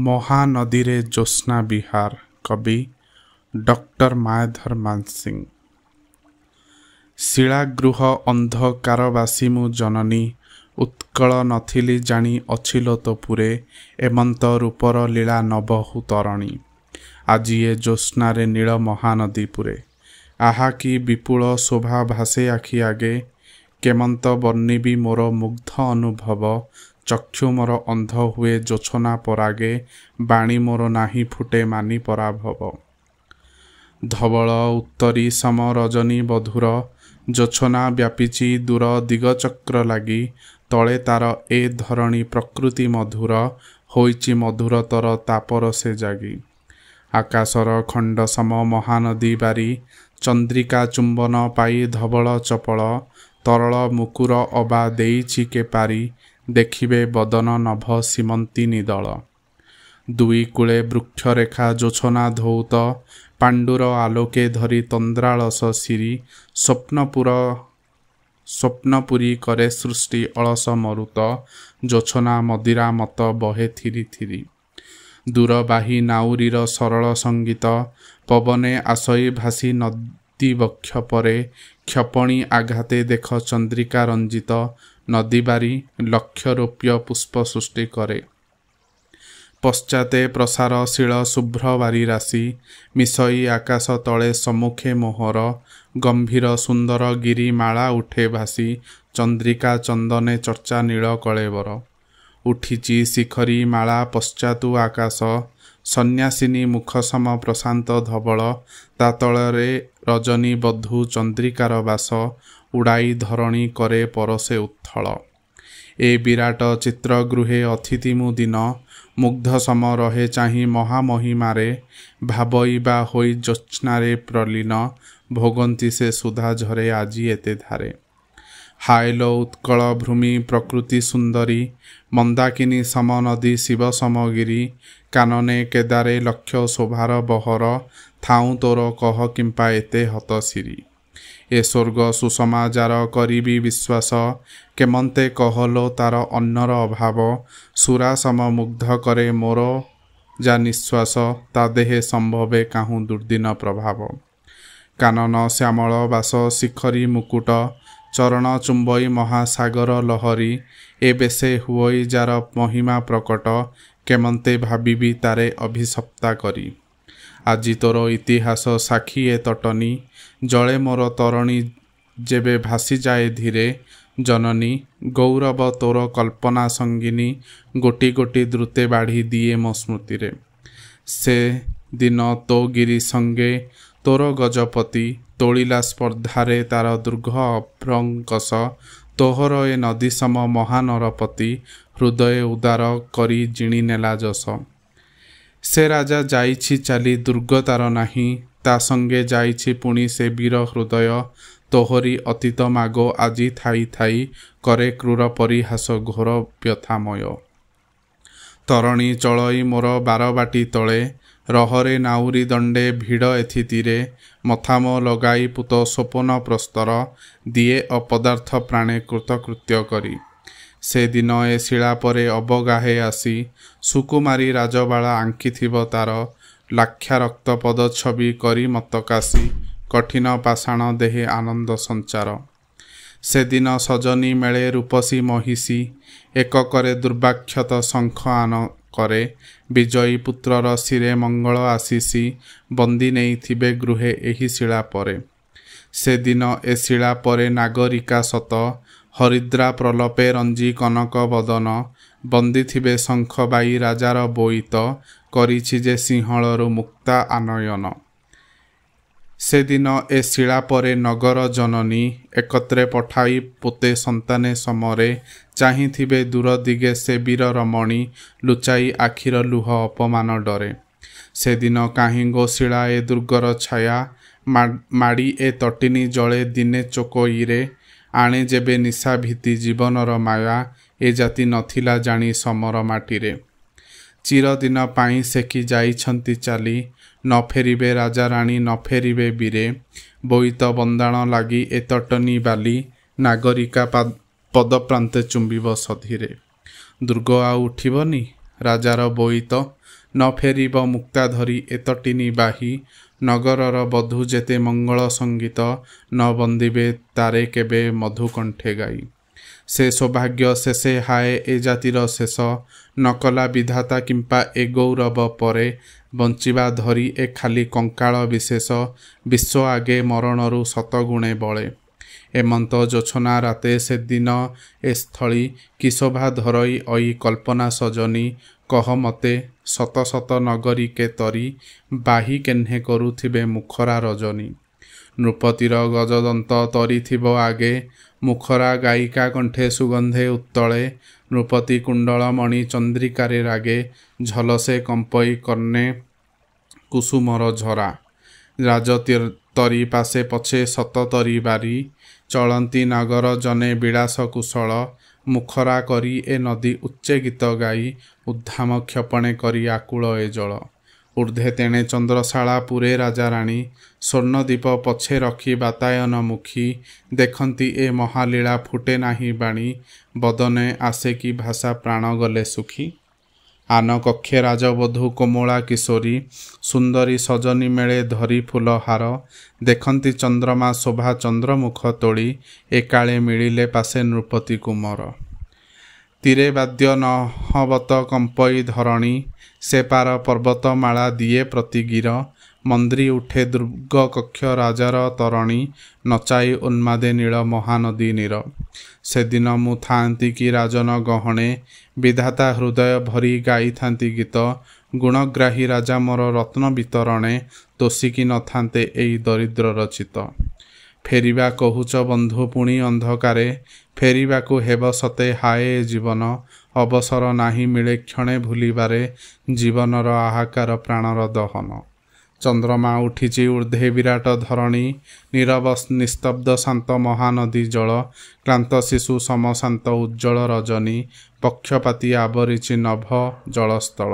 ମହାନଦୀରେ ଜ୍ୟୋତ୍ସ୍ନା ବିହାର। କବି ଡକ୍ଟର ମାୟାଧର ମାନସିଂହ। ଶିଳାଗୃହ ଅନ୍ଧକାରବାସୀ ମୁଁ ଜନନୀ, ଉତ୍କଳ ନଥିଲି ଜାଣି ଅଛିଲୋ ତୋ ପୁରେ, ଏମନ୍ତ ରୂପର ଲୀଳା ନବହୁ ତରଣୀ। ଆଜି ଏ ଜ୍ୟୋତ୍ସ୍ନାରେ ନୀଳ ମହାନଦୀ ପୁରେ, ଆହା କି ବିପୁଳ ଶୋଭା ଭାସେ ଆଖି ଆଗେ, କେମନ୍ତ ବର୍ଣ୍ଣିବି ମୋର ମୁଗ୍ଧ ଅନୁଭବ, ଚକ୍ଷୁ ମୋର ଅନ୍ଧ ହୁଏ ଜୋଛନା ପରାଗେ, ବାଣୀ ମୋର ନାହିଁ ଫୁଟେ ମାନି ପରାଭବ। ଧବଳ ଉତ୍ତରୀ ସମ ରଜନୀ ବଧୂର, ଜୋଛନା ବ୍ୟାପିଛି ଦୂର ଦିଗଚକ୍ର ଲାଗି, ତଳେ ତାର ଏ ଧରଣୀ ପ୍ରକୃତି ମଧୁର, ହୋଇଛି ମଧୁରତର ତାପର ସେ ଜାଗି। ଆକାଶର ଖଣ୍ଡ ସମ ମହାନଦୀ ବାରି, ଚନ୍ଦ୍ରିକା ଚୁମ୍ବନ ପାଇ ଧବଳ ଚପଳ, ତରଳ ମୁକୁର ଅବା ଦେଇଛି କେ ପାରି, ଦେଖିବେ ବଦନ ନଭ ସୀମନ୍ତିନୀ ଦଳ। ଦୁଇ କୂଳେ ବୃକ୍ଷରେଖା ଜୋଛନା ଧୌତ, ପାଣ୍ଡୁର ଆଲୋକେ ଧରି ତନ୍ଦ୍ରାଳସ ଶିରି, ସ୍ୱପ୍ନପୁରୀ କରେ ସୃଷ୍ଟି ଅଳସ ମରୁତ, ଜୋଛନା ମଦିରା ମତ ବହେ ଥିରି ଥିରି। ଦୂରବାହୀ ନାଉରୀର ସରଳ ସଙ୍ଗୀତ, ପବନେ ଆସଇ ଭାସି ନଦୀ ବକ୍ଷ ପରେ, କ୍ଷପଣୀ ଆଘାତେ ଦେଖ ଚନ୍ଦ୍ରିକା ରଞ୍ଜିତ, ନଦୀବାରି ଲକ୍ଷ ରୌପ୍ୟ ପୁଷ୍ପ ସୃଷ୍ଟି କରେ। ପଶ୍ଚାତେ ପ୍ରସାରଶୀଳ ଶୁଭ୍ର ବାରି ରାଶି, ମିଶଇ ଆକାଶ ତଳେ ସମ୍ମୁଖେ ମୋହର, ଗମ୍ଭୀର ସୁନ୍ଦର ଗିରି ମାଳା ଉଠେ ଭାସି, ଚନ୍ଦ୍ରିକା ଚନ୍ଦନେ ଚର୍ଚ୍ଚା ନୀଳ କଳେବର। ଉଠିଛି ଶିଖରୀ ମାଳା ପଶ୍ଚାତୁ ଆକାଶ, ସନ୍ନ୍ୟାସିନୀ ମୁଖ ସମ ପ୍ରଶାନ୍ତ ଧବଳ, ତା ତଳରେ ରଜନୀ ବଧୂ ଚନ୍ଦ୍ରିକାର ବାସ, ଉଡ଼ାଇ ଧରଣୀ କରେ ପରଶେ ଉତ୍ଥଳ। ଏ ବିରାଟ ଚିତ୍ରଗୃହେ ଅତିଥି ମୁଁ ଦିନ, ମୁଗ୍ଧ ସମ ରହେ ଚାହିଁ ମହାମହିମାରେ, ଭାବଇ ବା ହୋଇ ଜ୍ୟୋତ୍ସ୍ନାରେ ପ୍ରଲୀନ, ଭୋଗନ୍ତି ସେ ସୁଧା ଝରେ ଆଜି ଏତେ ଧାରେ। ହାୟଲୋ ଉତ୍କଳ ଭୂମି ପ୍ରକୃତି ସୁନ୍ଦରୀ, ମନ୍ଦାକିନୀ ସମ ନଦୀ ଶିବ ସମଗିରି, କାନନେ କେଦାରେ ଲକ୍ଷ ଶୋଭାର ବହର, ଥାଉଁ ତୋର କହ କିମ୍ପା ଏତେ ହତଶିରି। ଏ ସ୍ୱର୍ଗ ସୁଷମା ଯାର କରିବି ବିଶ୍ୱାସ, କେମନ୍ତେ କହଲୋ ତାର ଅନ୍ନର ଅଭାବ, ସୁରା ସମ ମୁଗ୍ଧ କରେ ମୋର ଯା ନିଶ୍ୱାସ, ତା ଦେହେ ସମ୍ଭବେ କାହୁଁ ଦୁର୍ଦିନ ପ୍ରଭାବ। କାନନ ଶ୍ୟାମଳ ବାସ ଶିଖରୀ ମୁକୁଟ, ଚରଣ ଚୁମ୍ବଇ ମହାସାଗର ଲହରୀ, ଏ ବେଶେ ହୁଅଇ ଯାର ମହିମା ପ୍ରକଟ, କେମନ୍ତେ ଭାବିବି ତାରେ ଅଭିସପ୍ତା କରି। ଆଜି ତୋର ଇତିହାସ ସାକ୍ଷୀ ଏ ତଟନୀ, ଜଳେ ମୋର ତରଣୀ ଯେବେ ଭାସିଯାଏ ଧୀରେ, ଜନନୀ ଗୌରବ ତୋର କଳ୍ପନା ସଙ୍ଗିନୀ, ଗୋଟି ଗୋଟି ଦ୍ରୁତେ ବାଢ଼ି ଦିଏ ମୋ ସ୍ମୃତିରେ। ସେ ଦିନ ତୋ ଗିରି ସଙ୍ଗେ ତୋର ଗଜପତି, ତୋଳିଲା ସ୍ପର୍ଦ୍ଧାରେ ତାର ଦୁର୍ଗ ଅଭ୍ରଙ୍କଶ, ତୋହର ଏ ନଦୀ ସମ ମହାନରପତି, ହୃଦୟ ଉଦାର କରି ଜିଣି ନେଲା ଯଶ। ସେ ରାଜା ଯାଇଛି ଚାଲି ଦୁର୍ଗ ତାର ନାହିଁ, ତା ସଙ୍ଗେ ଯାଇଛି ପୁଣି ସେ ବୀର ହୃଦୟ, ତୋହରି ଅତୀତ ମାଗୋ ଆଜି ଥାଇ ଥାଇ, କରେ କ୍ରୂର ପରିହାସ ଘୋର ବ୍ୟଥାମୟ। ତରଣୀ ଚଳଇ ମୋର ବାରବାଟୀ ତଳେ, ରହରେ ନାଉରୀ ଦଣ୍ଡେ ଭିଡ଼ ଏଥିତିରେ, ମଥାମ ଲଗାଇ ପୂତ ସ୍ୱପନ ପ୍ରସ୍ତର, ଦିଏ ଅପଦାର୍ଥ ପ୍ରାଣେ କୃତକୃତ୍ୟ କରି। ସେଦିନ ଏ ଶିଳା ପରେ ଅବଗାହେ ଆସି, ସୁକୁମାରୀ ରାଜବାଳା ଆଙ୍କିଥିବ ତାର, ଲାକ୍ଷାରକ୍ତ ପଦଛବି କରି ମତ କାଶୀ, କଠିନ ପାଷାଣ ଦେହେ ଆନନ୍ଦ ସଞ୍ଚାର। ସେଦିନ ସଜନୀ ମେଳେ ରୂପସୀ ମହିଷୀ, ଏକକରେ ଦୁର୍ବାକ୍ଷତ ଶଙ୍ଖ ଆନ କରେ, ବିଜୟୀ ପୁତ୍ରର ଶିରେ ମଙ୍ଗଳ ଆଶିଷି, ବନ୍ଦୀ ନେଇଥିବେ ଗୃହେ ଏହି ଶିଳା ପରେ। ସେଦିନ ଏ ଶିଳା ପରେ ନାଗରିକା ସତ, ହରିଦ୍ରା ପ୍ରଲପେ ରଞ୍ଜି କନକ ବଦନ, ବନ୍ଦିଥିବେ ଶଙ୍ଖବାଇ ରାଜାର ବୋଇତ, କରିଛି ଯେ ସିଂହଳରୁ ମୁକ୍ତା ଆନୟନ। ସେଦିନ ଏ ଶିଳା ପରେ ନଗର ଜନନୀ, ଏକତ୍ରେ ପଠାଇ ପୋତେ ସନ୍ତାନେ ସମରେ, ଚାହିଁଥିବେ ଦୂର ଦିଗେ ସେ ବୀର ରମଣୀ, ଲୁଚାଇ ଆଖିର ଲୁହ ଅପମାନ ଡରେ। ସେଦିନ କାହିଁ ଗୋ ଶିଳା ଏ ଦୁର୍ଗର ଛାୟା, ମାଡ଼ି ଏ ତଟିନୀ ଜଳେ ଦିନେ ଚୋକଇରେ, ଆଣେ ଯେବେ ନିଶା ଭୀତି ଜୀବନର ମାୟା, ଏ ଜାତି ନଥିଲା ଜାଣି ସମର ମାଟିରେ। ଚିରଦିନ ପାଇଁ ସେକି ଯାଇଛନ୍ତି ଚାଲି, ନ ଫେରିବେ ରାଜାରାଣୀ ନ ଫେରିବେ ବୀରେ, ବୋଇତ ବନ୍ଦାଣ ଲାଗି ଏ ତଟନୀ ବାଲି, ନାଗରିକା ପଦପ୍ରାନ୍ତେ ଚୁମ୍ବିବ ସଧୀରେ। ଦୁର୍ଗ ଆଉ ଉଠିବନି, ରାଜାର ବୋଇତ ନ ଫେରିବ ମୁକ୍ତାଧରି ଏତଟିନି ବାହି ନଗରର ବଧୂ ଯେତେ ମଙ୍ଗଳ ସଙ୍ଗୀତ ନ ବନ୍ଦିବେ ତାରେ କେବେ ମଧୁକଣ୍ଠେ ଗାଇ ସେ ସୌଭାଗ୍ୟ ଶେଷେ ହାଏ ଏ ଜାତିର ଶେଷ ନକଲା ବିଧାତା କିମ୍ପା ଏ ଗୌରବ ପରେ ବଞ୍ଚିବା ଧରି ଏ ଖାଲି କଙ୍କାଳ ବିଶେଷ ବିଶ୍ୱ ଆଗେ ମରଣରୁ ଶତଗୁଣେ ବଳେ ଏମନ୍ତ ଜୋଛନା ରାତେ ସେଦିନ ଏ ସ୍ଥଳୀ କି ଶୋଭା ଧରଇ ଅଇ କଳ୍ପନା ସଜନୀ କହ ମତେ ଶତ ଶତ ନଗରୀ କେ ତରି ବାହି କେହ୍ନେ କରୁଥିବେ ମୁଖରା ରଜନୀ ନୃପତିର ଗଜଦନ୍ତ ତରିଥିବ ଆଗେ ମୁଖରା ଗାୟିକା କଣ୍ଠେ ସୁଗନ୍ଧେ ଉତ୍ତଳେ ନୃପତି କୁଣ୍ଡଳ ମଣି ଚନ୍ଦ୍ରିକାରେ ରାଗେ ଝଲସେ କମ୍ପଇ କର୍ଣ୍ଣେ କୁସୁମର ଝରା ରାଜତରି ପାଶେ ପଛେ ଶତ ତରି ବାରି ଚଳନ୍ତି ନାଗର ଜନେ ବିଳାସ କୁଶଳ ମୁଖରା କରି ଏ ନଦୀ ଉଚ୍ଚେ ଗୀତ ଗାଇ ଉଦ୍ଧାମ କ୍ଷପଣେ କରି ଆକୁଳ ଏ ଜଳ ଊର୍ଦ୍ଧ୍ୱେ ତେଣେ ଚନ୍ଦ୍ରଶାଳା ପୁରେ ରାଜାରାଣୀ ସ୍ୱର୍ଣ୍ଣଦୀପ ପଛେ ରଖି ବାତାୟନ ମୁଖୀ ଦେଖନ୍ତି ଏ ମହାଲୀଳା ଫୁଟେ ନାହିଁ ବାଣୀ ବଦନେ ଆସେ କି ଭାଷା ପ୍ରାଣ ଗଲେ ସୁଖୀ ଆନ କକ୍ଷେ ରାଜବଧୂ କୋମଳା କିଶୋରୀ ସୁନ୍ଦରୀ ସଜନୀ ମେଳେ ଧରି ଫୁଲହାର ଦେଖନ୍ତି ଚନ୍ଦ୍ରମା ଶୋଭା ଚନ୍ଦ୍ରମୁଖ ତୋଳି ଏକାଳେ ମିଳିଲେ ପାଶେ ନୃପତି କୁମର ତୀରେ ବାଦ୍ୟ নহବତ କମ୍ପଇ ଧରଣୀ ସେ ପାର ପର୍ବତମାଳା ଦିଏ ପ୍ରତିଗିର ମନ୍ଦ୍ରି ଉଠେ ଦୁର୍ଗ କକ୍ଷ ରାଜାର ତରଣୀ ନଚାଇ ଉନ୍ମାଦେ ନୀଳ ମହାନଦୀ ନୀର ସେଦିନ ମୁଁ ଥାଆନ୍ତି କି ରାଜନ ଗହଣେ ବିଧାତା ହୃଦୟ ଭରି ଗାଇଥାନ୍ତି ଗୀତ ଗୁଣଗ୍ରାହୀ ରାଜା ମୋର ରତ୍ନ ବିତରଣେ ଦୋଷିକି ନଥାନ୍ତେ ଏଇ ଦରିଦ୍ର ରଚିତ ଫେରିବା କହୁଛ ବନ୍ଧୁ ପୁଣି ଅନ୍ଧକାରେ ଫେରିବାକୁ ହେବ ସତେ ହାଏ ଜୀବନ ଅବସର ନାହିଁ ମିଳେ କ୍ଷଣେ ଭୁଲିବାରେ ଜୀବନର ଆହାକାର ପ୍ରାଣର ଦହନ ଚନ୍ଦ୍ରମା ଉଠିଛି ଊର୍ଦ୍ଧ୍ୱେ ବିରାଟ ଧରଣୀ ନୀରବ ନିସ୍ତବ୍ଧ ଶାନ୍ତ ମହାନଦୀ ଜଳ କ୍ଳାନ୍ତ ଶିଶୁ ସମଶାନ୍ତ ଉଜ୍ଜଳ ରଜନୀ ପକ୍ଷପାତି ଆବରିଛି ନଭ ଜଳସ୍ଥଳ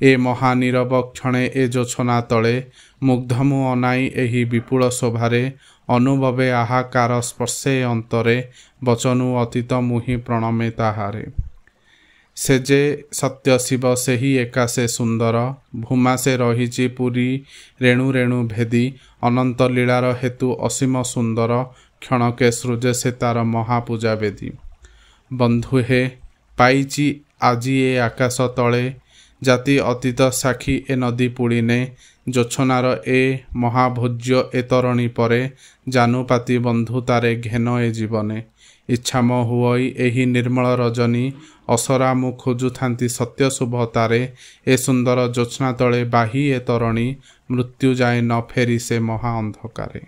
ଏ ମହାନୀରବ କ୍ଷଣେ ଏ ଜୋଛନା ତଳେ ମୁଗ୍ଧ ମୁଁ ଅନାଇ ଏହି ବିପୁଳ ଶୋଭାରେ ଅନୁଭବେ ଆହାକାର ସ୍ପର୍ଶେ ଅନ୍ତରେ ବଚନୁ ଅତୀତ ମୁହିଁ ପ୍ରଣମେ ତାହାରେ ସେ ଯେ ସତ୍ୟ ଶିବ ସେହି ଏକା ସେ ସୁନ୍ଦର ଭୂମା ସେ ରହିଛି ପୁରୀ ରେଣୁ ରେଣୁ ଭେଦି ଅନନ୍ତ ଲୀଳାର ହେତୁ ଅସୀମ ସୁନ୍ଦର କ୍ଷଣକେ ସୃଜେ ସେ ତାର ମହାପୂଜା ବେଦୀ ବନ୍ଧୁ ହେ ପାଇଛି ଆଜି ଏ ଆକାଶ ତଳେ ଜାତି ଅତୀତ ସାକ୍ଷୀ ଏ ନଦୀ ପୁଳିନେ ଜୋଛନାର ଏ ମହାଭୋଜ୍ୟ ଏ ତରଣୀ ପରେ ଜାନୁପାତି ବନ୍ଧୁ ତାରେ ଘେନ ଏ ଜୀବନେ ଇଚ୍ଛାମ ହୁଅଇ ଏହି ନିର୍ମଳ ରଜନୀ ଅସରା ମୁଁ ଖୋଜୁଥାନ୍ତି ସତ୍ୟ ଶୁଭ ତାରେ ଏ ସୁନ୍ଦର ଜୋତ୍ସ୍ନା ତଳେ ବାହି ଏ ତରଣୀ ମୃତ୍ୟୁ ଯାଏ ନ ଫେରି ସେ ମହା ଅନ୍ଧକାରେ।